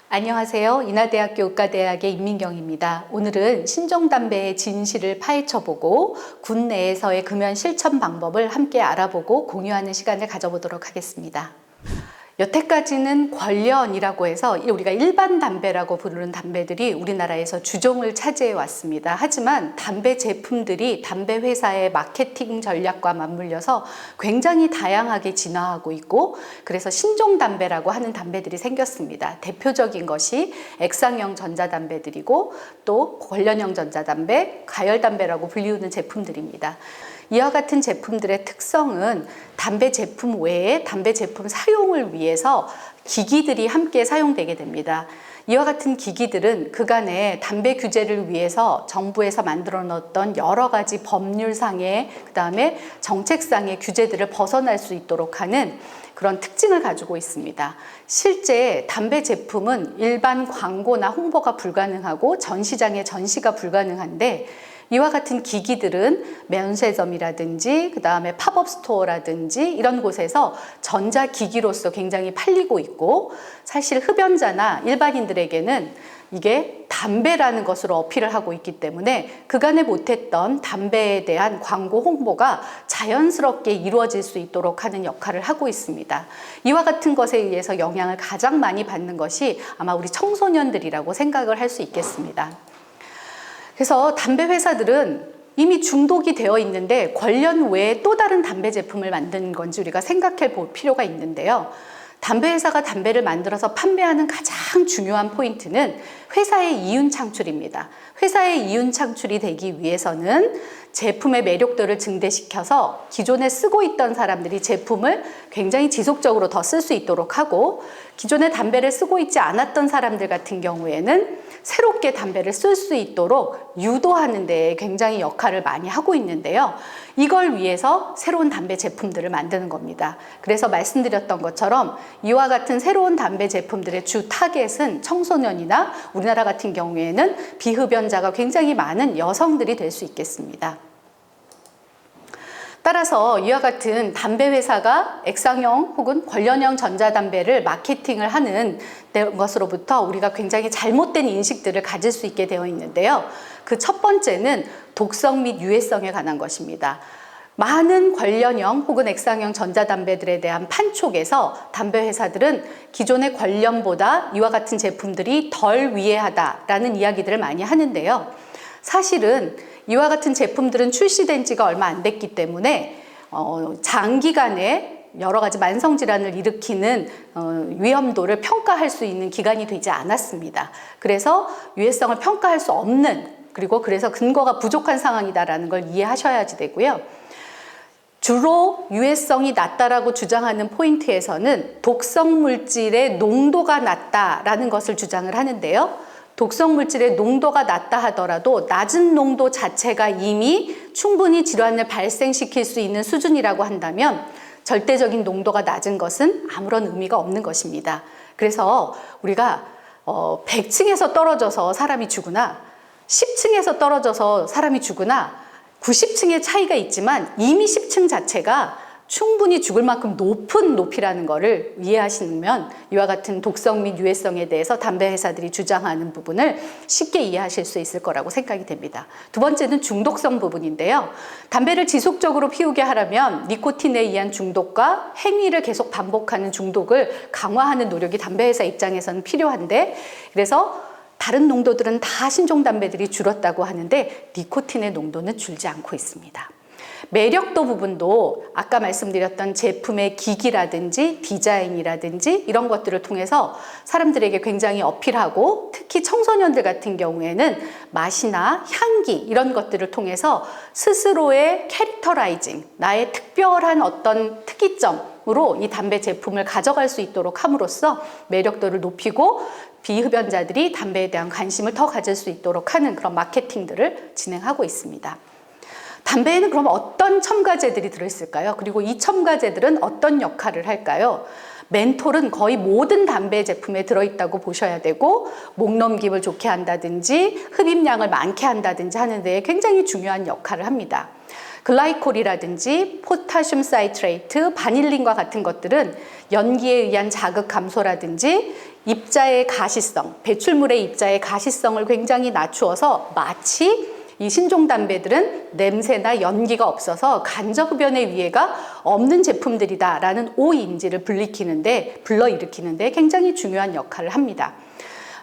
안녕하세요. 인하대학교 의과대학의 임민경입니다. 오늘은 신종담배의 진실을 파헤쳐보고 군 내에서의 금연 실천 방법을 함께 알아보고 공유하는 시간을 가져보도록 하겠습니다. 여태까지는 권련이라고 해서 우리가 일반 담배라고 부르는 담배들이 우리나라에서 주종을 차지해 왔습니다. 하지만 담배 제품들이 담배 회사의 마케팅 전략과 맞물려서 굉장히 다양하게 진화하고 있고, 그래서 신종 담배라고 하는 담배들이 생겼습니다. 대표적인 것이 액상형 전자담배들이고 또 권련형 전자담배, 가열담배라고 불리우는 제품들입니다. 이와 같은 제품들의 특성은 담배 제품 외에 담배 제품 사용을 위해서 기기들이 함께 사용되게 됩니다. 이와 같은 기기들은 그간의 담배 규제를 위해서 정부에서 만들어 놓았던 여러 가지 법률상의, 그다음에 정책상의 규제들을 벗어날 수 있도록 하는 그런 특징을 가지고 있습니다. 실제 담배 제품은 일반 광고나 홍보가 불가능하고 전시장에 전시가 불가능한데, 이와 같은 기기들은 면세점이라든지 그다음에 팝업 스토어라든지 이런 곳에서 전자기기로서 굉장히 팔리고 있고, 사실 흡연자나 일반인들에게는 이게 담배라는 것으로 어필을 하고 있기 때문에 그간에 못했던 담배에 대한 광고 홍보가 자연스럽게 이루어질 수 있도록 하는 역할을 하고 있습니다. 이와 같은 것에 의해서 영향을 가장 많이 받는 것이 아마 우리 청소년들이라고 생각을 할 수 있겠습니다. 그래서 담배 회사들은 이미 중독이 되어 있는데 권련 외에 또 다른 담배 제품을 만드는 건지 우리가 생각해 볼 필요가 있는데요. 담배 회사가 담배를 만들어서 판매하는 가장 중요한 포인트는 회사의 이윤 창출입니다. 회사의 이윤 창출이 되기 위해서는 제품의 매력도를 증대시켜서 기존에 쓰고 있던 사람들이 제품을 굉장히 지속적으로 더 쓸 수 있도록 하고, 기존에 담배를 쓰고 있지 않았던 사람들 같은 경우에는 새롭게 담배를 쓸 수 있도록 유도하는 데 굉장히 역할을 많이 하고 있는데요. 이걸 위해서 새로운 담배 제품들을 만드는 겁니다. 그래서 말씀드렸던 것처럼 이와 같은 새로운 담배 제품들의 주 타겟은 청소년이나 우리나라 같은 경우에는 비흡연자가 굉장히 많은 여성들이 될 수 있겠습니다. 따라서 이와 같은 담배 회사가 액상형 혹은 권련형 전자담배를 마케팅을 하는 것으로부터 우리가 굉장히 잘못된 인식들을 가질 수 있게 되어 있는데요. 그 첫 번째는 독성 및 유해성에 관한 것입니다. 많은 권련형 혹은 액상형 전자담배들에 대한 판촉에서 담배 회사들은 기존의 권련보다 이와 같은 제품들이 덜 위해하다라는 이야기들을 많이 하는데요. 사실은 이와 같은 제품들은 출시된 지가 얼마 안 됐기 때문에 장기간에 여러 가지 만성질환을 일으키는 위험도를 평가할 수 있는 기간이 되지 않았습니다. 그래서 유해성을 평가할 수 없는, 그리고 그래서 근거가 부족한 상황이다라는 걸 이해하셔야지 되고요. 주로 유해성이 낮다라고 주장하는 포인트에서는 독성 물질의 농도가 낮다라는 것을 주장을 하는데요. 독성 물질의 농도가 낮다 하더라도 낮은 농도 자체가 이미 충분히 질환을 발생시킬 수 있는 수준이라고 한다면 절대적인 농도가 낮은 것은 아무런 의미가 없는 것입니다. 그래서 우리가 100층에서 떨어져서 사람이 죽으나 10층에서 떨어져서 사람이 죽으나 90층의 차이가 있지만 이미 10층 자체가 충분히 죽을 만큼 높은 높이라는 것을 이해하시면 이와 같은 독성 및 유해성에 대해서 담배 회사들이 주장하는 부분을 쉽게 이해하실 수 있을 거라고 생각이 됩니다. 두 번째는 중독성 부분인데요. 담배를 지속적으로 피우게 하려면 니코틴에 의한 중독과 행위를 계속 반복하는 중독을 강화하는 노력이 담배 회사 입장에서는 필요한데, 그래서 다른 농도들은 다 신종 담배들이 줄었다고 하는데 니코틴의 농도는 줄지 않고 있습니다. 매력도 부분도 아까 말씀드렸던 제품의 기기라든지 디자인이라든지 이런 것들을 통해서 사람들에게 굉장히 어필하고, 특히 청소년들 같은 경우에는 맛이나 향기 이런 것들을 통해서 스스로의 캐릭터라이징, 나의 특별한 어떤 특이점으로 이 담배 제품을 가져갈 수 있도록 함으로써 매력도를 높이고 비흡연자들이 담배에 대한 관심을 더 가질 수 있도록 하는 그런 마케팅들을 진행하고 있습니다. 담배에는 그럼 어떤 첨가제들이 들어있을까요? 그리고 이 첨가제들은 어떤 역할을 할까요? 멘톨은 거의 모든 담배 제품에 들어있다고 보셔야 되고, 목넘김을 좋게 한다든지 흡입량을 많게 한다든지 하는 데 굉장히 중요한 역할을 합니다. 글라이콜이라든지 포타슘 사이트레이트, 바닐린과 같은 것들은 연기에 의한 자극 감소라든지 입자의 가시성, 배출물의 입자의 가시성을 굉장히 낮추어서 마치 이 신종담배들은 냄새나 연기가 없어서 간접흡연의 위해가 없는 제품들이다라는 오인지를 불러일으키는데 굉장히 중요한 역할을 합니다.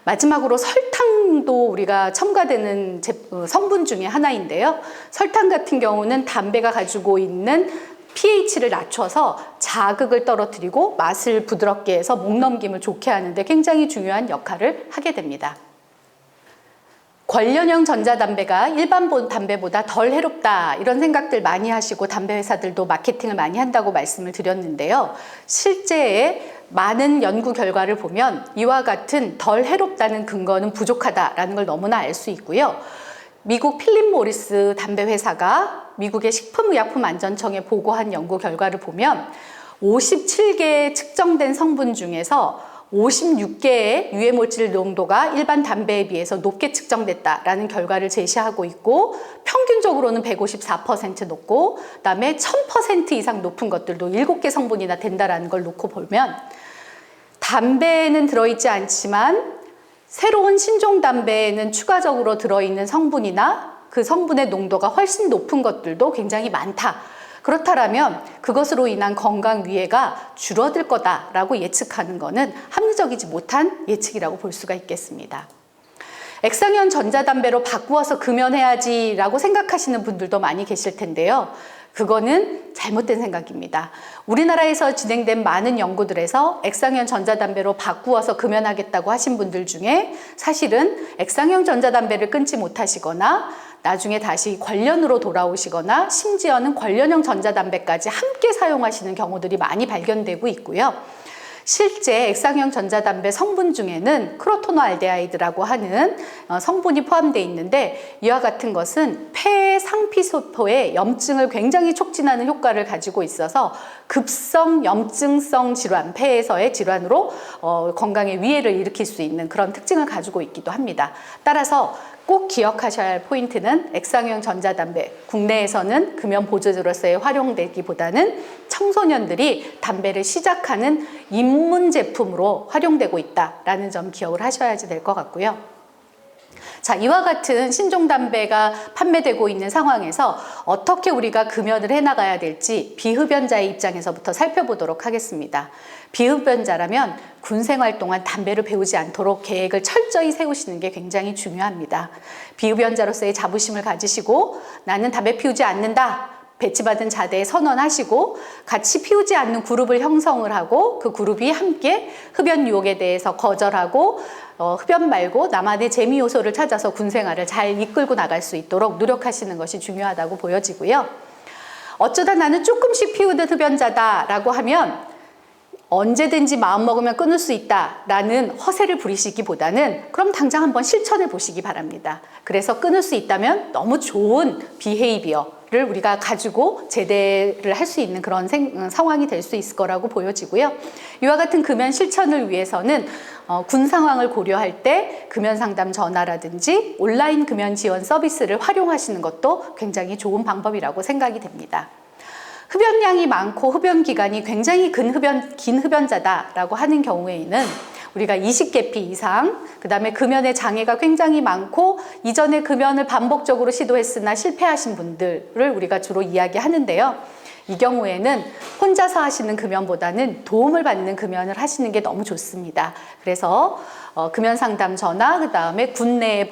마지막으로 설탕도 우리가 첨가되는 성분 중에 하나인데요. 설탕 같은 경우는 담배가 가지고 있는 pH를 낮춰서 자극을 떨어뜨리고 맛을 부드럽게 해서 목 넘김을 좋게 하는데 굉장히 중요한 역할을 하게 됩니다. 관련형 전자담배가 일반 담배보다 덜 해롭다 이런 생각들 많이 하시고 담배 회사들도 마케팅을 많이 한다고 말씀을 드렸는데요. 실제에 많은 연구 결과를 보면 이와 같은 덜 해롭다는 근거는 부족하다라는 걸 너무나 알 수 있고요. 미국 필립 모리스 담배 회사가 미국의 식품의약품안전청에 보고한 연구 결과를 보면 57개의 측정된 성분 중에서 56개의 유해물질 농도가 일반 담배에 비해서 높게 측정됐다라는 결과를 제시하고 있고 평균적으로는 154% 높고 그다음에 1000% 이상 높은 것들도 7개 성분이나 된다라는 걸 놓고 보면 담배에는 들어있지 않지만 새로운 신종 담배에는 추가적으로 들어있는 성분이나 그 성분의 농도가 훨씬 높은 것들도 굉장히 많다. 그렇다면 그것으로 인한 건강 위해가 줄어들 거다라고 예측하는 것은 합리적이지 못한 예측이라고 볼 수가 있겠습니다. 액상형 전자담배로 바꾸어서 금연해야지라고 생각하시는 분들도 많이 계실 텐데요. 그거는 잘못된 생각입니다. 우리나라에서 진행된 많은 연구들에서 액상형 전자담배로 바꾸어서 금연하겠다고 하신 분들 중에 사실은 액상형 전자담배를 끊지 못하시거나 나중에 다시 관련으로 돌아오시거나 심지어는 관련형 전자담배까지 함께 사용하시는 경우들이 많이 발견되고 있고요. 실제 액상형 전자담배 성분 중에는 크로토노알데하이드라고 하는 성분이 포함되어 있는데 이와 같은 것은 폐의 상피세포의 염증을 굉장히 촉진하는 효과를 가지고 있어서 급성 염증성 질환, 폐에서의 질환으로 건강에 위해를 일으킬 수 있는 그런 특징을 가지고 있기도 합니다. 따라서 꼭 기억하셔야 할 포인트는 액상형 전자담배, 국내에서는 금연 보조제로서의 활용되기보다는 청소년들이 담배를 시작하는 입문 제품으로 활용되고 있다라는 점 기억을 하셔야지 될 것 같고요. 자, 이와 같은 신종 담배가 판매되고 있는 상황에서 어떻게 우리가 금연을 해나가야 될지 비흡연자의 입장에서부터 살펴보도록 하겠습니다. 비흡연자라면 군 생활 동안 담배를 배우지 않도록 계획을 철저히 세우시는 게 굉장히 중요합니다. 비흡연자로서의 자부심을 가지시고 나는 담배 피우지 않는다. 배치받은 자대에 선언하시고 같이 피우지 않는 그룹을 형성을 하고 그 그룹이 함께 흡연 유혹에 대해서 거절하고 흡연 말고 나만의 재미 요소를 찾아서 군 생활을 잘 이끌고 나갈 수 있도록 노력하시는 것이 중요하다고 보여지고요. 어쩌다 나는 조금씩 피우는 흡연자다라고 하면 언제든지 마음먹으면 끊을 수 있다라는 허세를 부리시기보다는 그럼 당장 한번 실천해 보시기 바랍니다. 그래서 끊을 수 있다면 너무 좋은 비헤이비어를 우리가 가지고 제대를 할 수 있는 그런 상황이 될 수 있을 거라고 보여지고요. 이와 같은 금연 실천을 위해서는 군 상황을 고려할 때 금연 상담 전화라든지 온라인 금연 지원 서비스를 활용하시는 것도 굉장히 좋은 방법이라고 생각이 됩니다. 흡연량이 많고 흡연 기간이 굉장히 긴 흡연자다라고 하는 경우에는 우리가 20개피 이상, 그 다음에 금연의 장애가 굉장히 많고 이전에 금연을 반복적으로 시도했으나 실패하신 분들을 우리가 주로 이야기하는데요. 이 경우에는 혼자서 하시는 금연보다는 도움을 받는 금연을 하시는 게 너무 좋습니다. 그래서 금연 상담 전화, 그 다음에 군내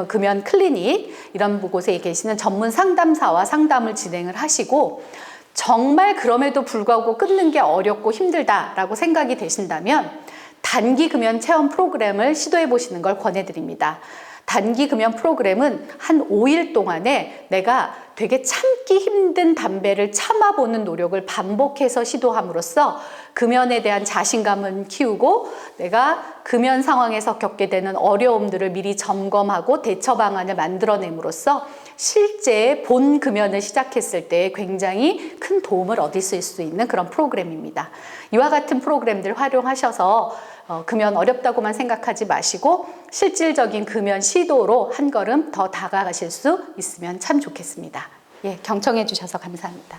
금연 클리닉 이런 곳에 계시는 전문 상담사와 상담을 진행을 하시고 정말 그럼에도 불구하고 끊는 게 어렵고 힘들다라고 생각이 되신다면 단기 금연 체험 프로그램을 시도해 보시는 걸 권해드립니다. 단기 금연 프로그램은 한 5일 동안에 내가 되게 참기 힘든 담배를 참아보는 노력을 반복해서 시도함으로써 금연에 대한 자신감을 키우고 내가 금연 상황에서 겪게 되는 어려움들을 미리 점검하고 대처 방안을 만들어냄으로써 실제 본 금연을 시작했을 때 굉장히 큰 도움을 얻으실 수 있는 그런 프로그램입니다. 이와 같은 프로그램들 활용하셔서 금연 어렵다고만 생각하지 마시고 실질적인 금연 시도로 한 걸음 더 다가가실 수 있으면 참 좋겠습니다. 예, 경청해 주셔서 감사합니다.